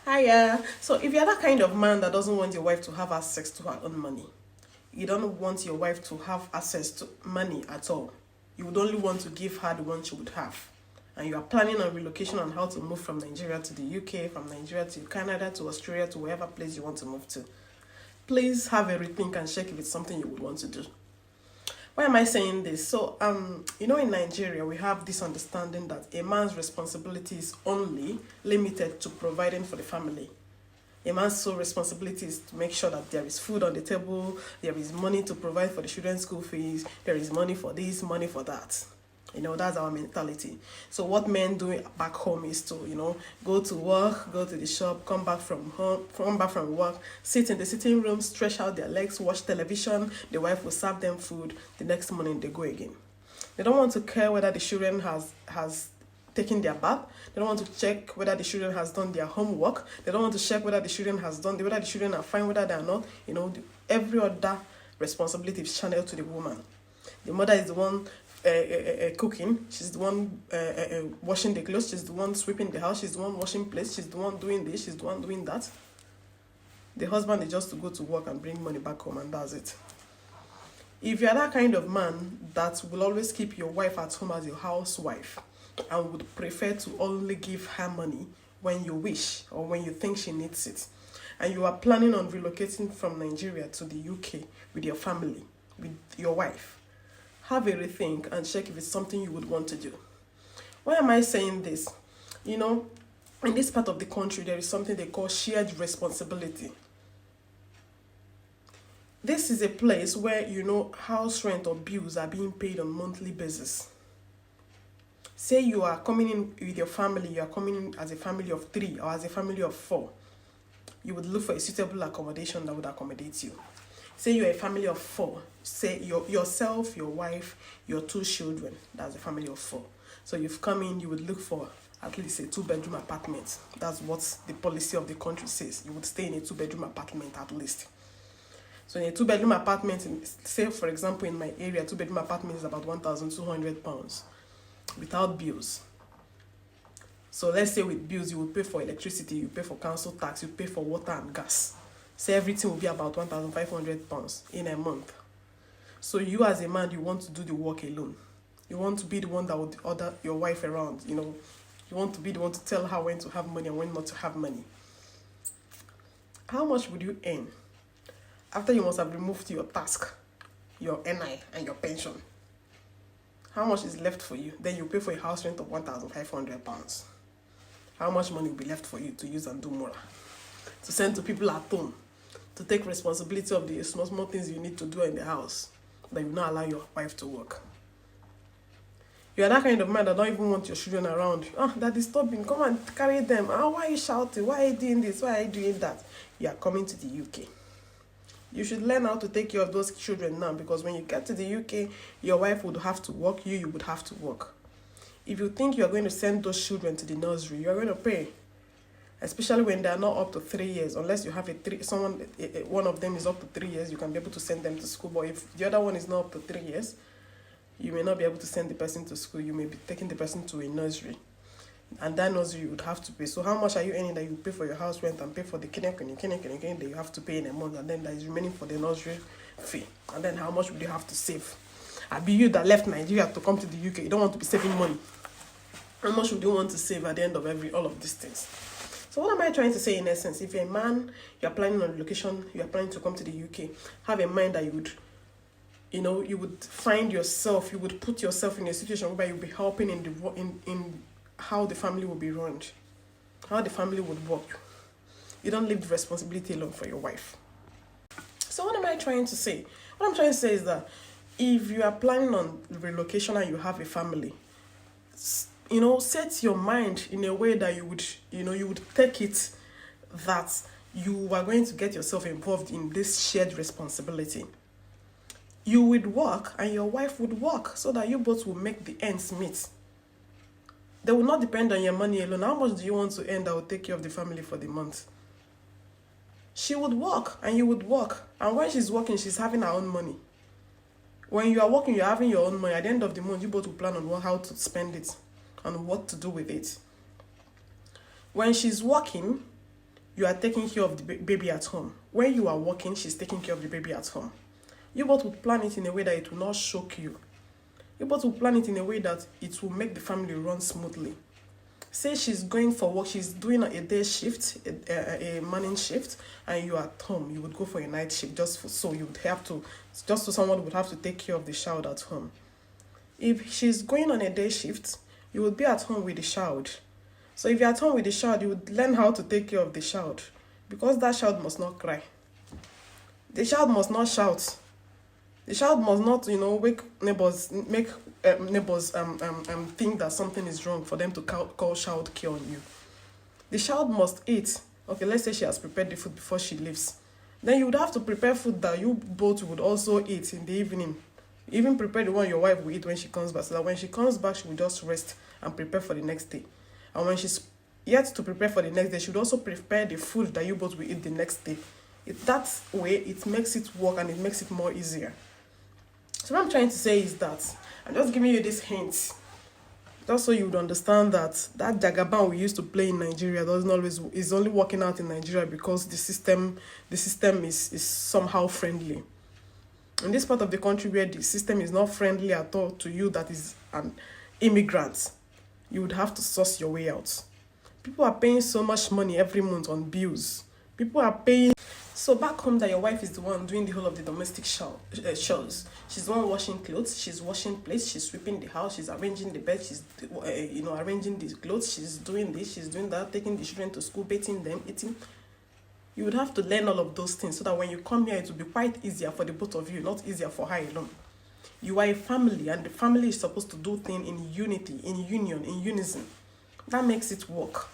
Hiya. So if you're that kind of man that doesn't want your wife to have access to her own money, you don't want your wife to have access to money at all. You would only want to give her the one she would have. And you are planning on relocation and how to move from Nigeria to the UK, from Nigeria to Canada, to Australia, to wherever place you want to move to. Please have a rethink and check if it's something you would want to do. Why am I saying this? So, in Nigeria, we have this understanding that a man's responsibility is only limited to providing for the family. A man's sole responsibility is to make sure that there is food on the table, there is money to provide for the children's school fees, there is money for this, money for that. That's our mentality. So what men do back home is to, go to work, go to the shop, come back from work, sit in the sitting room, stretch out their legs, watch television. The wife will serve them food. The next morning they go again. They don't want to care whether the children has taken their bath. They don't want to check whether the children has done their homework. They don't want to check whether the children whether the children are fine, whether they are not. Every other responsibility is channeled to the woman. The mother is the one cooking, she's the one washing the clothes, she's the one sweeping the house, she's the one washing plates, she's the one doing this, she's the one doing that. The husband is just to go to work and bring money back home, and that's it. If you're that kind of man that will always keep your wife at home as your housewife and would prefer to only give her money when you wish or when you think she needs it, and you are planning on relocating from Nigeria to the UK with your family, with your wife, have a rethink and check if it's something you would want to do. Why am I saying this? In this part of the country, there is something they call shared responsibility. This is a place where, house rent or bills are being paid on a monthly basis. Say you are coming in with your family, you are coming in as a family of 3 or as a family of 4. You would look for a suitable accommodation that would accommodate you. Say you're a family of 4. Say yourself, your wife, your 2 children. That's a family of 4. So you've come in, you would look for at least a 2-bedroom apartment. That's what the policy of the country says. You would stay in a 2-bedroom apartment at least. So in a 2-bedroom apartment, say for example in my area, 2-bedroom apartment is about £1,200 without bills. So let's say with bills, you will pay for electricity, you pay for council tax, you pay for water and gas. Say everything will be about £1,500 in a month. So you as a man, you want to do the work alone. You want to be the one that would order your wife around. You want to be the one to tell her when to have money and when not to have money. How much would you earn after you must have removed your task, your NI and your pension? How much is left for you? Then you pay for a house rent of £1,500. How much money will be left for you to use and do more? To send to people at home, to take responsibility of the small things you need to do in the house, that you not allow your wife to work. You are that kind of man that don't even want your children around. That is disturbing. Come and carry them. Why are you shouting? Why are you doing this? Why are you doing that? You are coming to the UK. You should learn how to take care of those children now, because when you get to the UK, your wife would have to work, you would have to work. If you think you are going to send those children to the nursery, you are going to pay. Especially when they are not up to 3 years, unless you have one of them is up to 3 years, you can be able to send them to school. But if the other one is not up to 3 years, you may not be able to send the person to school. You may be taking the person to a nursery, and that nursery you would have to pay. So how much are you earning that you pay for your house rent and pay for the clinic that you have to pay in a month, and then that is remaining for the nursery fee? And then how much would you have to save? Be you that left Nigeria to come to the UK, you don't want to be saving money. How much would you want to save at the end of all of these things? So what am I trying to say in essence? If you're a man, you're planning on relocation, you're planning to come to the UK, have in mind that you would find yourself, you would put yourself in a situation where you'll be helping in how the family will be run, how the family would work. You don't leave the responsibility alone for your wife. So what am I trying to say? What I'm trying to say is that if you are planning on relocation and you have a family, set your mind in a way that you would take it that you are going to get yourself involved in this shared responsibility. You would work and your wife would work so that you both will make the ends meet. They will not depend on your money alone. How much do you want to earn that will take care of the family for the month? She would work and you would work. And when she's working, she's having her own money. When you are working, you're having your own money. At the end of the month, you both will plan on how to spend it and what to do with it. When she's working, you are taking care of the baby at home. When you are working, she's taking care of the baby at home. You both will plan it in a way that it will not shock you. You both will plan it in a way that it will make the family run smoothly. Say she's going for work, she's doing a day shift, a morning shift, and you are at home. You would go for a night shift so you would have to, just so someone would have to take care of the child at home. If she's going on a day shift, you would be at home with the child. So if you're at home with the child, you would learn how to take care of the child, because that child must not cry. The child must not shout. The child must not, wake neighbors, make neighbors think that something is wrong for them to call child care on you. The child must eat. Okay, let's say she has prepared the food before she leaves. Then you would have to prepare food that you both would also eat in the evening. Even prepare the one your wife will eat when she comes back, so that when she comes back, she will just rest and prepare for the next day. And when she's yet to prepare for the next day, she would also prepare the food that you both will eat the next day. That way, it makes it work and it makes it more easier. So what I'm trying to say is that I'm just giving you this hint, just so you would understand that jagaban we used to play in Nigeria is only working out in Nigeria because the system is somehow friendly. In this part of the country where the system is not friendly at all to you, that is an immigrant, you would have to source your way out. People are paying so much money every month on bills. People are paying. So back home, that your wife is the one doing the whole of the domestic chores. She's the one washing clothes, she's washing plates, she's sweeping the house, she's arranging the bed, she's arranging the clothes, she's doing this, she's doing that, taking the children to school, bathing them, eating. You would have to learn all of those things so that when you come here, it will be quite easier for the both of you, not easier for her alone. You are a family, and the family is supposed to do things in unity, in union, in unison. That makes it work.